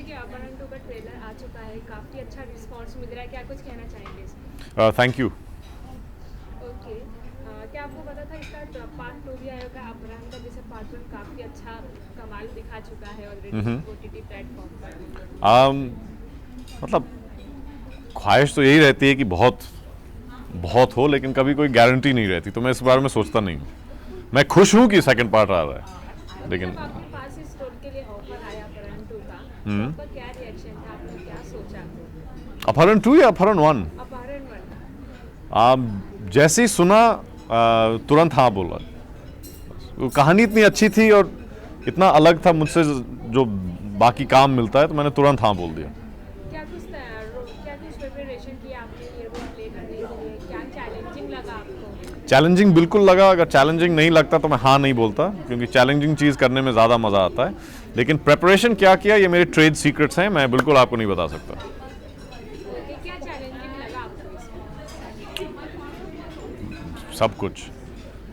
कि अपहरण 2 का ट्रेलर आ चुका है, काफ़ी अच्छा रिस्पॉन्स मिल रहा है, क्या कुछ कहना चाहेंगे इसमें? Thank you. ओके। क्या आपको पता था इसका पार्ट 2 भी आएगा अपहरण का? जैसे पार्ट 1 काफ़ी अच्छा कमाल दिखा चुका है ऑलरेडी ओटीटी प्लेटफॉर्म पर। मतलब ख्वाहिश तो यही रहती है कि बहुत बहुत हो, लेकिन कभी कोई गारंटी नहीं रहती, तो मैं इस बारे में सोचता नहीं हूँ। मैं खुश हूँ कि सेकंड पार्ट आ रहा है, ओके, लेकिन जब आपके पास इस रोल के लिए ऑफर आया अपहरण 2 का, तो आपका क्या रिएक्शन था? आपने क्या सोचा? अपहरण 2 या अपहरण 1? अपहरण 1। जैसे ही सुना तुरंत हाँ बोला। वो कहानी इतनी अच्छी थी और इतना अलग था मुझसे जो बाकी काम मिलता है, तो मैंने तुरंत हाँ बोल दिया। क्या कुछ प्रिपरेशन किया आपने ये रोल प्ले करने के लिए? क्या चैलेंजिंग लगा आपको? चैलेंजिंग बिल्कुल लगा। अगर चैलेंजिंग नहीं लगता तो मैं हाँ नहीं बोलता, क्योंकि चैलेंजिंग चीज़ करने में ज़्यादा मज़ा आता है। लेकिन प्रेपरेशन क्या किया, ये मेरे ट्रेड सीक्रेट्स हैं, मैं बिल्कुल आपको नहीं बता सकता। ओके, क्या चैलेंजिंग लगा आपको इसमें? सब कुछ,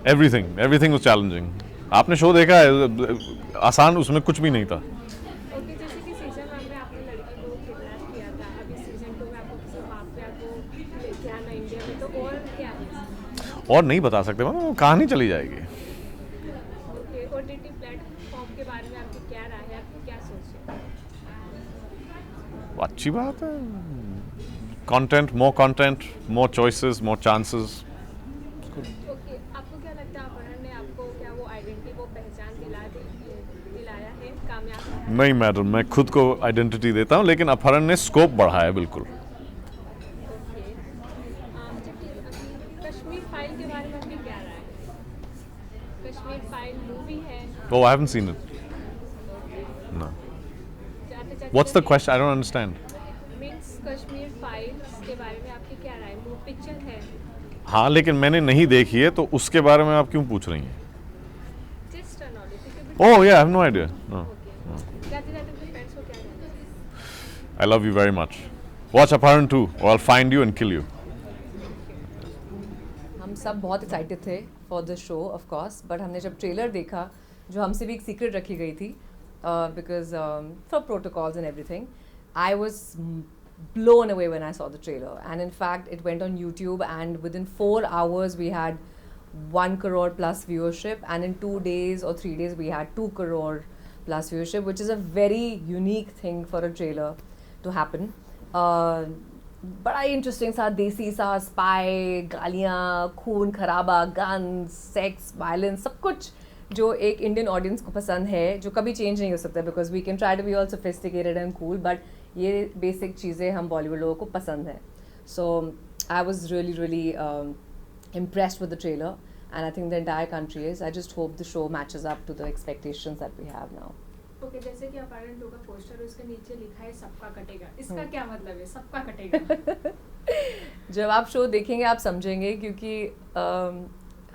एवरीथिंग एवरीथिंग वाज चैलेंजिंग। आपने शो देखा है, आसान उसमें कुछ भी नहीं था। ओके, जैसे कि सीजन 1 में आपने लड़की को किडनैप किया था, अभी सीजन 2 में आपको किसी माफिया को लेके आना इंडिया में, तो और क्या है इसमें? और नहीं बता सकते, मतलब वो कहानी चली जाएगी। ओके, ओटीटी प्लेटफॉर्म के बारे में आपकी क्या राय है? आपकी क्या सोच है? अच्छी बात है। कंटेंट, मोर चॉइसेस, मोर चांसेस। ओके, आपको क्या लगता है अपहरण ने आपको क्या वो आइडेंटिटी, वो पहचान दिलाया है, कामयाब रहा है? नहीं मैडम, मैं खुद को आइडेंटिटी देता हूँ, लेकिन अपहरण ने स्कोप बढ़ाया बिल्कुल। ओके। अच्छा, अभी कश्मीर फाइल के बारे में आपकी क्या राय है? कश्मीर फाइल मूवी है। Oh, I haven't seen it. Okay. No. जाते What's the जाते question? I don't understand. Means Kashmir files के बारे में आपकी क्या राय? वो पिक्चर है। हाँ, लेकिन मैंने नहीं देखी है, तो उसके बारे में आप क्यों पूछ रही हैं? जस्ट नॉलेज, क्योंकि Oh yeah, I have no idea. No. Okay. जाते जाते अपने फ्रेंड्स को क्या कहना चाहिए? I love you very much. Watch Apharan 2 or I'll find you and kill you. Thank you. हम सब बहुत एक्साइटेड थे for the show off course, but हमने जब ट्रेलर देखा, जो हमसे भी एक सीक्रेट रखी गई थी, because for protocols and everything, I was blown away when I saw the trailer. And in fact, it went on YouTube, and within 4 hours, we had 1 crore plus viewership. And in 2 days or 3 days, we had 2 crore plus viewership, which is a very unique thing for a trailer to happen. बड़ा interesting सा, देसी सा, spy, गालियाँ, खून खराबा, guns, sex, violence, सब कुछ जो एक इंडियन ऑडियंस को पसंद है, जो कभी चेंज नहीं हो सकता, because we can try to be all sophisticated and cool, but ये बेसिक चीज़ें हम बॉलीवुड लोगों को पसंद है. So I was really really impressed with the trailer, and I think the entire country is. I just hope the show matches up to the expectations that we have now. Okay, जैसे कि अपहरण 2 का poster, उसके नीचे लिखा है सबका कटेगा, इसका क्या मतलब है सबका कटेगा? जब आप शो देखेंगे आप समझेंगे, क्योंकि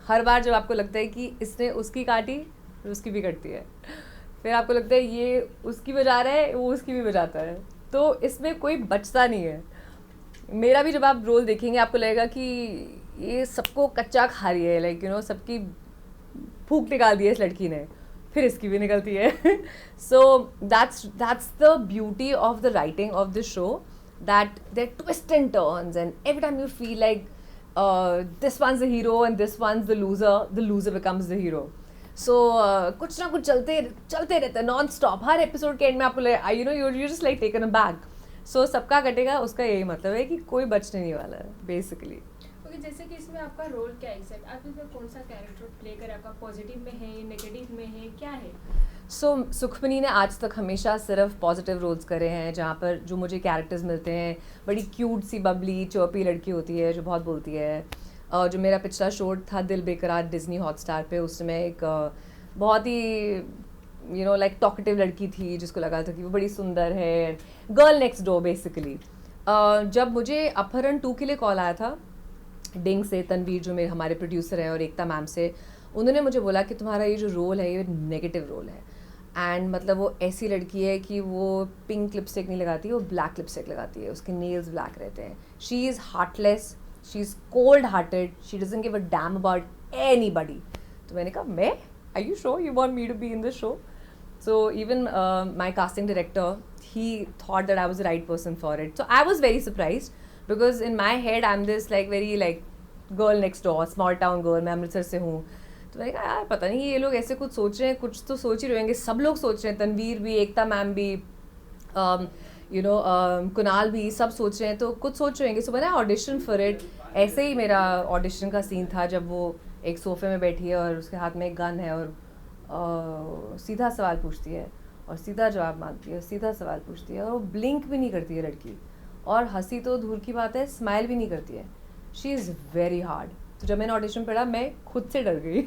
हर बार जब आपको लगता है कि इसने उसकी काटी, फिर उसकी भी कटती है, फिर आपको लगता है ये उसकी बजा रहा है, वो उसकी भी बजाता है, तो इसमें कोई बचता नहीं है. मेरा भी जब आप रोल देखेंगे आपको लगेगा कि ये सबको कच्चा खा रही है, लाइक यू नो, सबकी भूख निकाल दी है इस लड़की ने, फिर इसकी भी निकलती है. So that's the beauty of the writing of the show, that there twist and turns, and every time you feel like this one's the hero and this one's the loser becomes the hero. So कुछ ना कुछ चलते रहते हैं non stop. हर episode के end में आपको you know you just like taken a bag. So सबका कटेगा, उसका यही मतलब है कि कोई बचने नहीं वाला है बेसिकली. ओके, जैसे कि इसमें आपका रोल क्या है एग्जैक्ट? आप इसमें कौन सा कैरेक्टर प्ले कर, आपका पॉजिटिव में है, नेगेटिव में है, क्या है? सो सुखमनी ने आज तक हमेशा सिर्फ पॉजिटिव रोल्स करे हैं, जहाँ पर जो मुझे कैरेक्टर्स मिलते हैं, बड़ी क्यूट सी बबली चौपी लड़की होती है जो बहुत बोलती है. जो मेरा पिछला शो था दिल बेकरार डिज्नी हॉटस्टार पे, उसमें एक बहुत ही यू नो लाइक टॉकेटिव लड़की थी जिसको लगा था कि वो बड़ी सुंदर है, गर्ल नेक्स्ट डोर बेसिकली. जब मुझे अपहरण 2 के लिए कॉल आया था डिंग से, तनवीर जो मेरे हमारे प्रोड्यूसर हैं, और एकता मैम से, उन्होंने मुझे बोला कि तुम्हारा ये जो रोल है ये नेगेटिव रोल है. एंड मतलब वो ऐसी लड़की है कि वो पिंक लिपस्टिक नहीं लगाती, वो ब्लैक लिपस्टिक लगाती है, उसके नेल्स ब्लैक रहते हैं. She is heartless, she is cold hearted, she doesn't give a damn about anybody. तो मैंने कहा, मैं, are you sure you want me to be in this show? So even my casting director, he thought that I was the right person for it. So I was very surprised because in my head I'm this like very like girl next door, small town girl. मैं अमृतसर से हूँ. तो मैंने कहा यार पता नहीं ये लोग ऐसे कुछ सोच रहे हैं, कुछ तो सोच ही रहेंगे. सब लोग सोच रहे हैं, तनवीर भी, एकता मैम भी, कुणाल भी, सब सोच रहे हैं, तो कुछ सोच रहे हैं. सो मैंने ऑडिशन फॉर इट. ऐसे ही मेरा ऑडिशन का सीन था जब वो एक सोफे में बैठी है और उसके हाथ में एक गन है और सीधा सवाल पूछती है और सीधा जवाब मांगती है, सीधा सवाल पूछती है और वो ब्लिंक भी नहीं करती है लड़की. और हंसी तो दूर की बात है, स्माइल भी नहीं करती है. She is very hard. तो जब मैंने ऑडिशन पढ़ा मैं खुद से डर गई.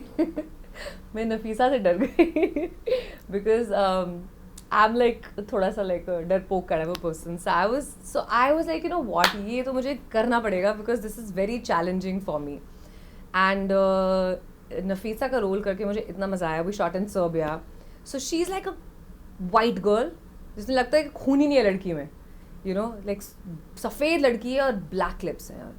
मैं नफीसा से डर गई बिकॉज आई एम लाइक थोड़ा सा लाइक डरपोक kind of a person. So I was like you know what, ये तो मुझे करना पड़ेगा because this is very challenging for me. And Nafisa का रोल करके मुझे इतना मज़ा आया. We shot in Serbia. So she is like a white girl जिसमें लगता है कि खून ही नहीं है लड़की में. यू नो लाइक सफ़ेद लड़की है और ब्लैक लिप्स हैं और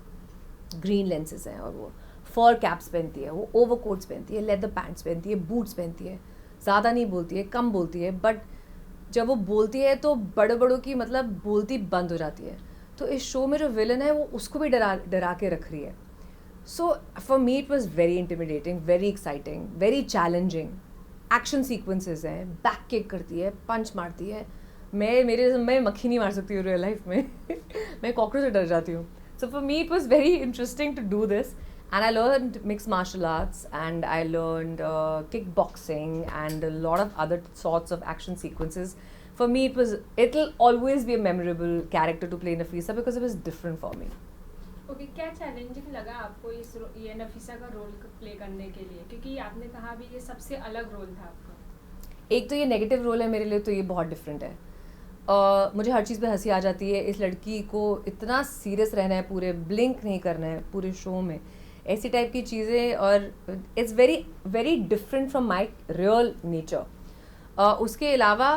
ग्रीन लेंसेज हैं और वो फर कैप्स पहनती है, वो ओवरकोट्स पहनती है, लेदर पैंट्स पहनती है, बूट्स पहनती है. ज़्यादा नहीं बोलती है, कम बोलती है, बट जब वो बोलती है तो बड़े बड़ों की मतलब बोलती बंद हो जाती है. तो इस शो में जो विलन है वो उसको भी डरा के रख रही है. So for me it was very intimidating, very exciting, very challenging. Action sequences हैं, बैक किक करती है, पंच मारती है. मैं मक्खी नहीं मार सकती हूँ रियल लाइफ में. मैं कॉकरोच से डर जाती हूँ. So for me, it was very interesting to do this, and I learned mixed martial arts, and I learned kickboxing, and a lot of other sorts of action sequences. For me, it'll always be a memorable character to play Nafisa because it was different for me. Okay, क्या challenging लगा आपको ये नफीसा का role play करने के लिए, क्योंकि आपने कहा भी ये सबसे अलग रोल था आपका. एक तो ये नेगेटिव रोल है मेरे लिए, तो ये बहुत डिफरेंट है. मुझे हर चीज़ पे हंसी आ जाती है. इस लड़की को इतना सीरियस रहना है, पूरे ब्लिंक नहीं करना है पूरे शो में, ऐसी टाइप की चीज़ें. और it's very very different from my real nature. उसके अलावा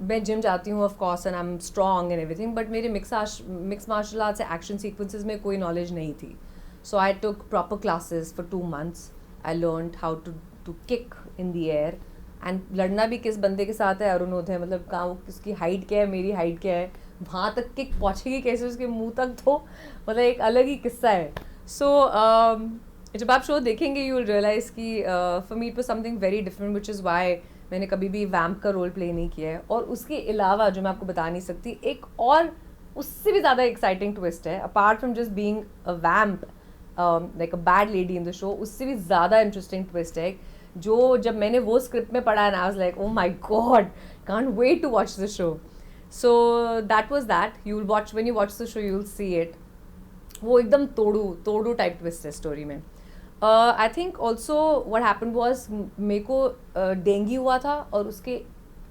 मैं जिम जाती हूँ of course, and I am strong and everything, but मेरे मिक्स मार्शल आर्ट्स से एक्शन सीक्वेंसेस में कोई नॉलेज नहीं थी. So I took proper classes for 2 months. I learned how to kick in the air. And लड़ना भी किस बंदे के साथ है, अरुणोदय, मतलब कहाँ, उसकी हाइट क्या है, मेरी हाइट क्या है, वहाँ तक किक पहुँचेगी कैसे उसके मुंह तक, तो मतलब एक अलग ही किस्सा है. सो जब आप शो देखेंगे यू विल रियलाइज़ कि for me it was something very different, which is why मैंने कभी भी वैम्प का रोल प्ले नहीं किया है. और उसके अलावा जो मैं आपको बता नहीं सकती, एक और उससे भी ज़्यादा एक्साइटिंग ट्विस्ट है, apart from just being a vamp like a bad lady in the show. उससे भी ज़्यादा इंटरेस्टिंग ट्विस्ट है जो जब मैंने वो स्क्रिप्ट में पढ़ा, and I was like, oh my God, can't wait to watch the show. So that was that. You will watch, when you watch the show you will see it. वो एकदम तोड़ू टाइप ट्विस्ट है story में. I think also what happened was, मेरे को dengue हुआ था और उसके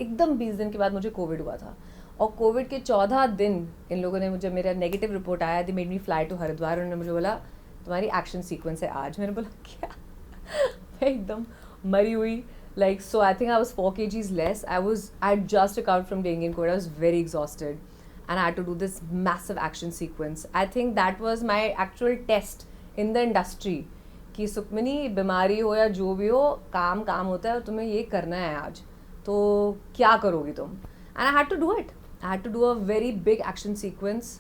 एकदम 20 दिन के बाद मुझे कोविड हुआ था. और कोविड के 14 दिन इन लोगों ने, मुझे मेरा नेगेटिव रिपोर्ट आया, they made me fly to Haridwar. उन्होंने मुझे बोला तुम्हारी एक्शन सीक्वेंस है आज. मैंने बोला क्या? मैं एकदम मरी हुई. Like, so I think I was 4 kgs less. I had just recovered from dengue and COVID. I was very exhausted. And I had to do this massive action sequence. I think that was my actual test in the industry. कि सुखमनी बीमारी हो या जो भी हो, काम होता है और तुम्हें ये करना है आज. तो क्या करोगी तुम? And I had to do it. I had to do a very big action sequence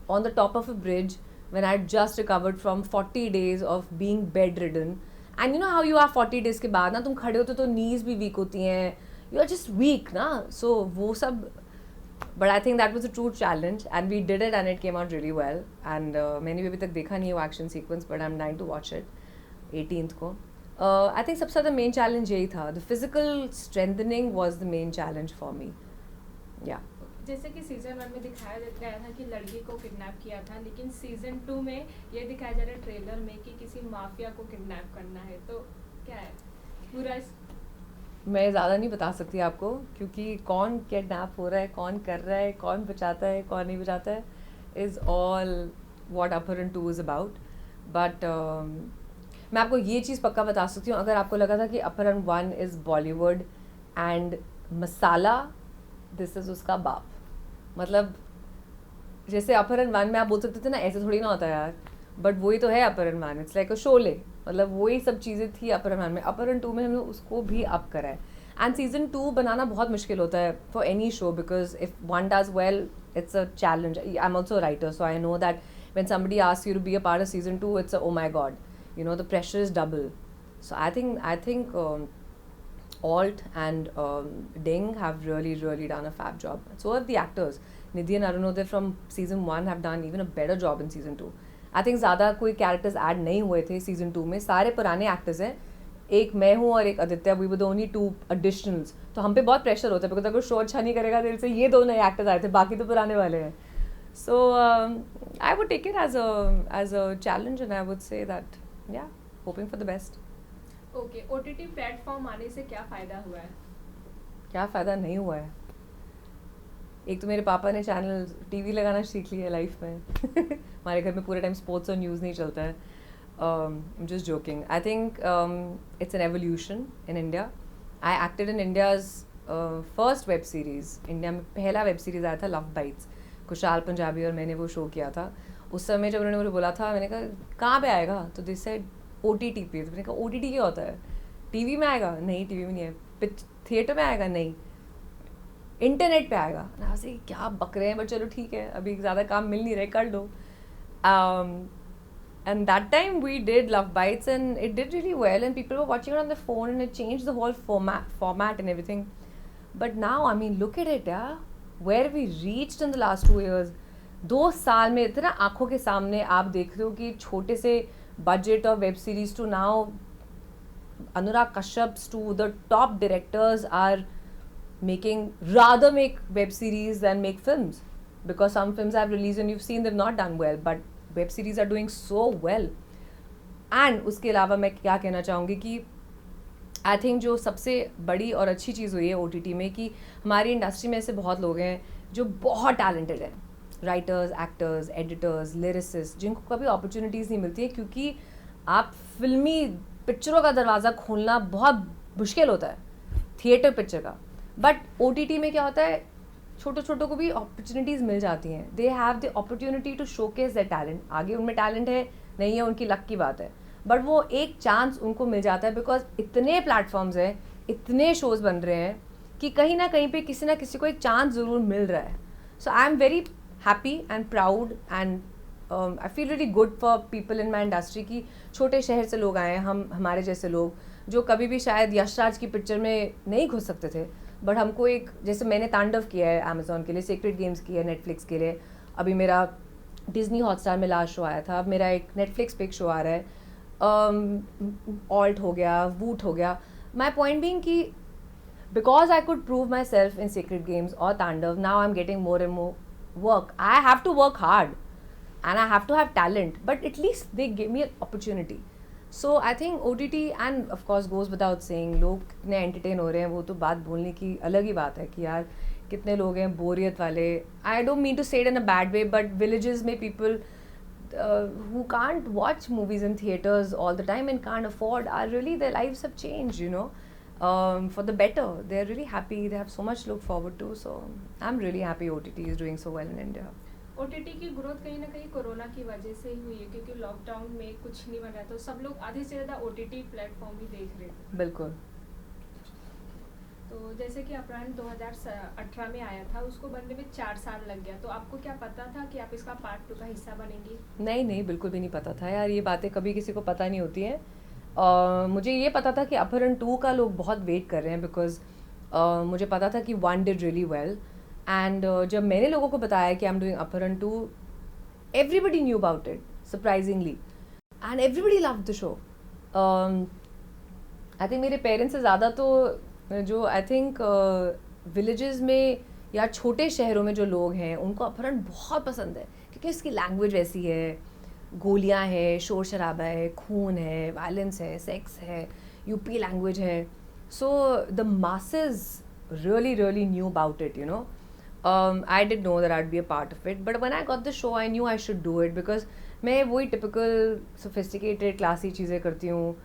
on the top of a bridge when I had just recovered from 40 days of being bedridden. And you know how you are 40 days के बाद ना तुम खड़े होते तो नीज भी week होती हैं, यू आर जस्ट वीक ना. सो वो सब, but I think that was a true challenge and we did it and it came out really well. एंड मैंने भी अभी तक देखा नहीं है वो action sequence, but I am dying to watch it 18th को. आई थिंक सबसे ज़्यादा मेन चैलेंज यही था. The physical strengthening was the main challenge for me. या जैसे कि सीजन 1 में दिखाया गया था कि लड़की को किडनैप किया था, लेकिन सीजन 2 में ये दिखाया जा रहा है ट्रेलर में कि किसी माफिया को किडनैप करना है. तो क्या है पूरा? मैं ज़्यादा नहीं बता सकती आपको, क्योंकि कौन किडनैप हो रहा है, कौन कर रहा है, कौन बचाता है, कौन नहीं बचाता है, इज़ ऑल व्हाट अपहरण 2 इज़ अबाउट. बट मैं आपको ये चीज़ पक्का बता सकती हूँ, अगर आपको लगा था कि अपहरण 1 is Bollywood and masala this is उसका बाप. मतलब जैसे अपहरण 1 में आप बोल सकते थे ना ऐसे थोड़ी ना होता यार, बट वही तो है अपहरण 1. इट्स लाइक अ शोले, मतलब वही सब चीज़ें थी अपहरण 1 में. अपहरण 2 में हमने उसको भी अप करा है. एंड सीजन 2 बनाना बहुत मुश्किल होता है for any show, because if one does well it's a challenge. I'm also a writer, so I know that when somebody asks you to be a part of season 2, it's a, oh my god, you know, the pressure is double. So I think Alt and Ding have really done a fab job. So have the actors. Nidhi and Arunodai from season 1 have done even a better job in season 2. I think ज़्यादा कोई characters add नहीं हुए थे season 2 में, सारे पुराने actors हैं. एक मैं हूँ और एक Aditya, we were the only 2 additionals. तो हम पे बहुत प्रेशर होता है बिकॉज अगर शो अच्छा नहीं करेगा दिल से, ये 2 नए एक्टर्स आए थे, बाकी तो पुराने वाले हैं. So I would take it as a challenge and I would say that yeah hoping for the best. Okay, OTT platform आने से क्या फ़ायदा हुआ है? क्या फ़ायदा नहीं हुआ है? एक तो मेरे पापा ने चैनल टीवी लगाना सीख लिया लाइफ में. हमारे घर में पूरे टाइम स्पोर्ट्स और न्यूज़ नहीं चलता है. I'm just joking. I think it's an evolution in India. I acted in India's first web series. India में पहला वेब सीरीज़ आया था लव बाइट्स. खुशहाल पंजाबी और मैंने वो शो किया था. उस समय जब उन्होंने मुझे बोला था, मैंने कहा कहाँ पे आएगा, तो दे सेड OTT पे. तो मैंने कहा OTT क्या होता है? टीवी में आएगा? नहीं, टीवी में नहीं है. थिएटर में आएगा? नहीं, इंटरनेट पे आएगा. ना से क्या बक रहे हैं, बट चलो ठीक है, अभी ज़्यादा काम मिल नहीं रहे, कर लो. And that time we did Love Bites and it did really well and people were watching it on their phone and it changed the whole format and everything. But now, I mean, look at it, yeah. Where we reached in the last 2 years. 2 साल में इतना आँखों के सामने आप देख रहे हो कि छोटे से budget of web series to now Anurag Kashyap's to the top directors are rather make web series than make films. Because some films have released and you've seen they've not done well, but web series are doing so well. And उसके अलावा मैं क्या कहना चाहूँगी कि I think जो सबसे बड़ी और अच्छी चीज़ हुई है OTT में कि हमारी इंडस्ट्री में ऐसे बहुत लोग हैं जो बहुत टैलेंटेड हैं, राइटर्स, एक्टर्स, एडिटर्स, लिरिसिस्ट, जिनको कभी अपॉर्चुनिटीज़ नहीं मिलती है क्योंकि आप फिल्मी पिक्चरों का दरवाज़ा खोलना बहुत मुश्किल होता है, थिएटर पिक्चर का. बट OTT में क्या होता है, छोटों को भी अपॉर्चुनिटीज़ मिल जाती हैं. They have the opportunity to showcase their talent. आगे उनमें टैलेंट है नहीं है उनकी लक की बात है, बट वो एक चांस उनको मिल जाता है बिकॉज इतने प्लेटफॉर्म्स हैं, इतने शोज़ बन रहे हैं कि कहीं ना कहीं पे किसी ना किसी को एक चांस ज़रूर मिल रहा है. So I am very happy and proud and I feel really good for people in my industry कि छोटे शहर से लोग आए हैं, हमारे जैसे लोग जो कभी भी शायद यशराज की पिक्चर में नहीं घुस सकते थे, बट हमको एक, जैसे मैंने तांडव किया है अमेज़ॉन के लिए, सीक्रेट गेम्स किया है नेटफ्लिक्स के लिए, अभी मेरा डिज्नी हॉटस्टार में लास्ट शो आया था, अब मेरा एक नेटफ्लिक्स पे एक शो आ रहा है, ऑल्ट हो गया, वूट हो गया. माई पॉइंट बीइंग कि because I could prove myself in Sacred Games और Tandav, now I am getting more and more work. I have to work hard and I have to have talent, but at least they gave me an opportunity. So I think OTT, and of course goes without saying, लोग कितने entertain हो रहे हैं वो तो बात बोलने की अलग ही बात है कि यार कितने लोग हैं बोरियत वाले. I don't mean to say it in a bad way, but villages में people who can't watch movies in theaters all the time and can't afford are really, their lives have changed, you know, for the better. They're really happy, they have so much to look forward to. So I'm really happy OTT is doing so well in India. OTT की growth कहीं ना कहीं corona की वजह से ही हुई है क्योंकि लॉकडाउन में कुछ नहीं बन रहा तो सब लोग आधे से ज़्यादा OTT प्लेटफॉर्म ही देख रहे थे. बिल्कुल. तो जैसे कि अपराह्न 2018 में आया था, उसको बनने में 4 साल लग गया, तो आपको क्या पता था कि आप इसका पार्ट 2 का हिस्सा बनेंगी? नहीं, बिल्कुल भी नहीं पता था यार. ये बातें कभी किसी को पता नहीं होती हैं. मुझे ये पता था कि अपहरण 2 का लोग बहुत वेट कर रहे हैं बिकॉज मुझे पता था कि 1 डिड रियली वेल. एंड जब मैंने लोगों को बताया कि आई एम डूइंग अपहरण 2, everybody knew about it surprisingly and everybody love the show. I think मेरे पेरेंट्स से ज़्यादा तो जो आई थिंक विलेजेस में या छोटे शहरों में जो लोग हैं उनको अपहरण बहुत पसंद है क्योंकि इसकी लैंग्वेज वैसी है, गोलियां है, शोर शराबा है, खून है, वायलेंस है, सेक्स है, यूपी लैंग्वेज है. So the masses really knew about it, you know. I did know that I'd be a part of it, but when I got the show I knew I should do it because मैं वही typical sophisticated classy चीज़ें करती हूँ.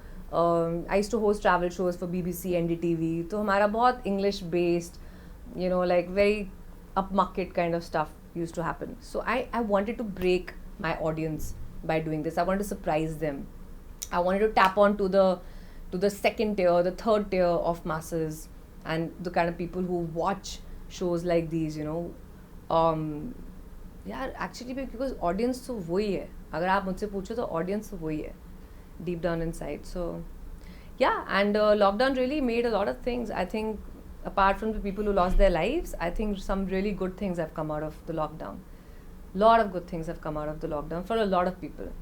I used to host travel shows for BBC, NDTV, तो हमारा बहुत English based, you know, like very upmarket kind of stuff used to happen. So I wanted to break my audience by doing this. I wanted to surprise them. I wanted to tap on to the second tier, the third tier of masses. and the kind of people who watch shows like these, you know, यार actually because audience तो वही है, अगर आप मुझसे पूछो तो audience तो वही है deep down inside. So yeah, and lockdown really made a lot of things. I think apart from the people who lost their lives, I think some really good things have come out of the lockdown. Lot of good things have come out of the lockdown for a lot of people.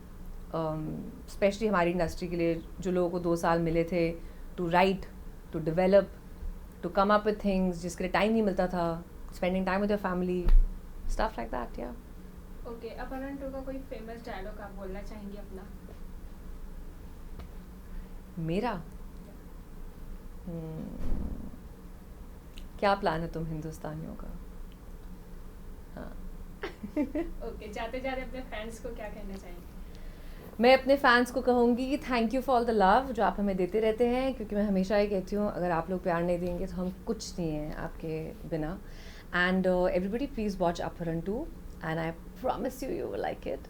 Especially हमारी industry के लिए जो लोगों को 2 साल मिले थे to write, to develop, to come up with things जिसके लिए टाइम नहीं मिलता था, spending time with your family, stuff like that, yeah. Okay, अपहरण 2 का कोई फेमस डायलॉग आप बोलना चाहेंगे अपना? मेरा क्या प्लान है तुम हिंदुस्तानियों का? हाँ. ओके, जाते जाते अपने फैंस को क्या कहना चाहेंगे? मैं अपने फैंस को कहूँगी कि thank you for all the love जो आप हमें देते रहते हैं, क्योंकि मैं हमेशा ये कहती हूँ अगर आप लोग प्यार नहीं देंगे तो हम कुछ नहीं हैं आपके बिना. एंड एवरीबडी प्लीज़ वॉच अपहरण 2 and I promise you will like it.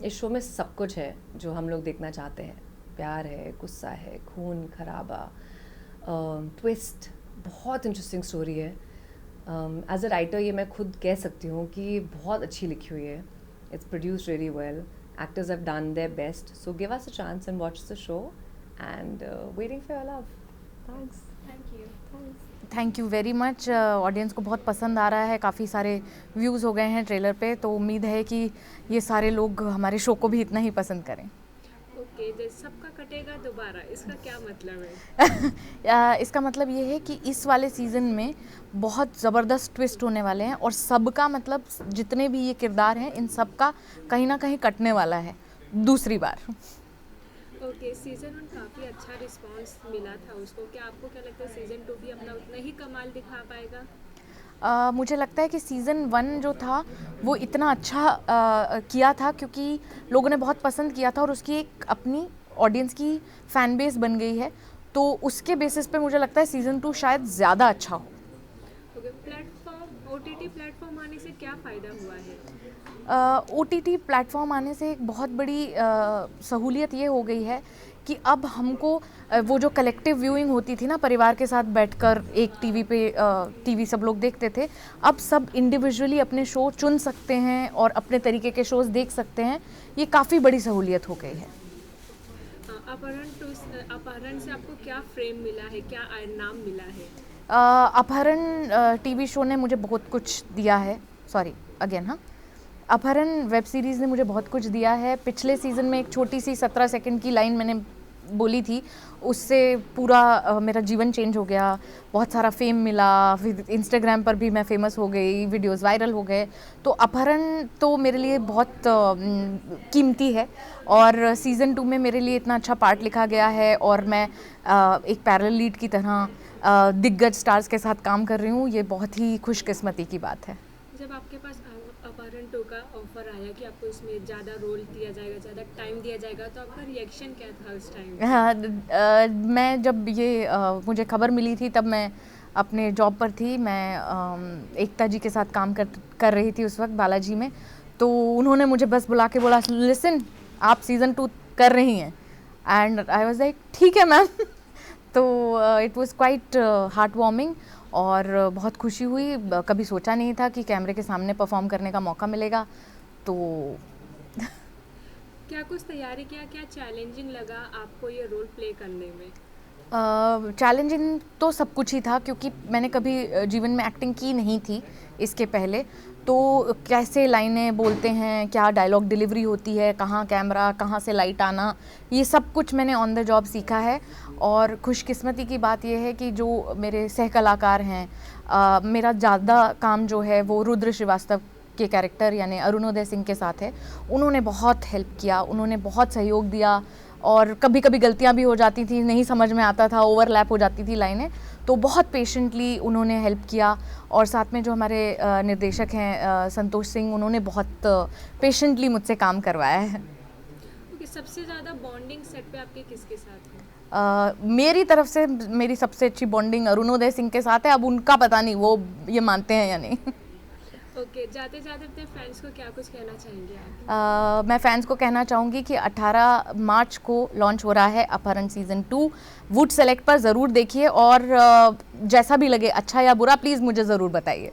इस शो में सब कुछ है जो हम लोग देखना चाहते हैं. प्यार है, गुस्सा है, खून खराबा, ट्विस्ट, बहुत इंटरेस्टिंग स्टोरी है. एज अ राइटर ये मैं खुद कह सकती हूँ कि बहुत अच्छी लिखी हुई है. It's produced really well, actors have done their best, so give us a chance and watch the show, and waiting for your love. Thanks. Thank you. Thank you very much. Audience को बहुत पसंद आ रहा है, काफ़ी सारे views हो गए हैं ट्रेलर पे, तो उम्मीद है कि ये सारे लोग हमारे शो को भी इतना ही पसंद करें. ओके, जो सबका कटेगा दोबारा, इसका क्या मतलब है? इसका मतलब ये है कि इस वाले सीज़न में बहुत ज़बरदस्त ट्विस्ट होने वाले हैं और सबका मतलब जितने भी ये किरदार हैं इन सब का कहीं ना कहीं कटने वाला है दूसरी बार. ओके, सीजन 1 काफ़ी अच्छा रिस्पांस मिला था उसको. क्या आपको क्या लगता है सीजन 2 भी अपना उतना ही कमाल दिखा पाएगा? मुझे लगता है कि सीज़न 1 जो था वो इतना अच्छा किया था क्योंकि लोगों ने बहुत पसंद किया था और उसकी एक अपनी ऑडियंस की फ़ैन बेस बन गई है, तो उसके बेसिस पे मुझे लगता है सीज़न 2 शायद ज़्यादा अच्छा हो. ओके, प्लेटफॉर्म OTT प्लेटफॉर्म आने से क्या फ़ायदा हुआ है? OTT प्लेटफॉर्म आने से एक बहुत बड़ी सहूलियत ये हो गई है कि अब हमको वो जो कलेक्टिव व्यूइंग होती थी ना परिवार के साथ बैठकर एक टीवी पे टीवी सब लोग देखते थे, अब सब इंडिविजुअली अपने शो चुन सकते हैं और अपने तरीके के शोज़ देख सकते हैं. ये काफ़ी बड़ी सहूलियत हो गई है. अपहरण से आपको क्या फ्रेम मिला है, क्या नाम मिला है? अपहरण टीवी शो ने मुझे बहुत कुछ दिया है. अपहरण वेब सीरीज़ ने मुझे बहुत कुछ दिया है. पिछले सीज़न में एक छोटी सी 17 सेकंड की लाइन मैंने बोली थी, उससे पूरा मेरा जीवन चेंज हो गया. बहुत सारा फेम मिला, फिर इंस्टाग्राम पर भी मैं फेमस हो गई, वीडियोस वायरल हो गए. तो अपहरण तो मेरे लिए बहुत कीमती है और सीज़न 2 में मेरे लिए इतना अच्छा पार्ट लिखा गया है और मैं एक पैरेलल लीड की तरह दिग्गज स्टार्स के साथ काम कर रही हूँ. ये बहुत ही खुशकिस्मती की बात है. जब आपके पास अपहरण 2 का ऑफर आया कि आपको इसमें ज़्यादा रोल दिया जाएगा, ज़्यादा टाइम दिया जाएगा, तो आपका रिएक्शन क्या था उस टाइम? मैं जब ये मुझे खबर मिली थी तब मैं अपने जॉब पर थी. मैं एकता जी के साथ काम कर रही थी उस वक्त बालाजी में. तो उन्होंने मुझे बस बुला के बोला, लिसन आप सीज़न 2 कर रही हैं. एंड आई वाज लाइक ठीक है मैम. तो it was quite heart warming और बहुत खुशी हुई. कभी सोचा नहीं था कि कैमरे के सामने परफॉर्म करने का मौका मिलेगा. तो क्या कुछ तैयारी किया, क्या चैलेंजिंग लगा आपको ये रोल प्ले करने में? चैलेंजिंग तो सब कुछ ही था क्योंकि मैंने कभी जीवन में एक्टिंग की नहीं थी इसके पहले. तो कैसे लाइनें बोलते हैं, क्या डायलॉग डिलीवरी होती है, कहाँ कैमरा, कहाँ से लाइट आना, ये सब कुछ मैंने ऑन द जॉब सीखा है. और खुशकिस्मती की बात यह है कि जो मेरे सह कलाकार हैं, मेरा ज़्यादा काम जो है वो रुद्र श्रीवास्तव के कैरेक्टर यानी अरुणोदय सिंह के साथ है. उन्होंने बहुत हेल्प किया, उन्होंने बहुत सहयोग दिया और कभी कभी गलतियां भी हो जाती थी, नहीं समझ में आता था, ओवरलैप हो जाती थी लाइनें, तो बहुत पेशेंटली उन्होंने हेल्प किया. और साथ में जो हमारे निर्देशक हैं संतोष सिंह, उन्होंने बहुत पेशेंटली मुझसे काम करवाया है. सबसे ज़्यादा बॉन्डिंग सेट पे आपके किसके साथ है? मेरी तरफ से मेरी सबसे अच्छी बॉन्डिंग अरुणोदय सिंह के साथ है. अब उनका पता नहीं वो ये मानते हैं या नहीं. ओके, जाते जाते अपने फैंस को क्या कुछ कहना चाहेंगे आप? मैं फैंस को कहना चाहूँगी कि 18 मार्च को लॉन्च हो रहा है अपहरण सीज़न 2। वुड सेलेक्ट पर ज़रूर देखिए और जैसा भी लगे अच्छा या बुरा प्लीज़ मुझे ज़रूर बताइए।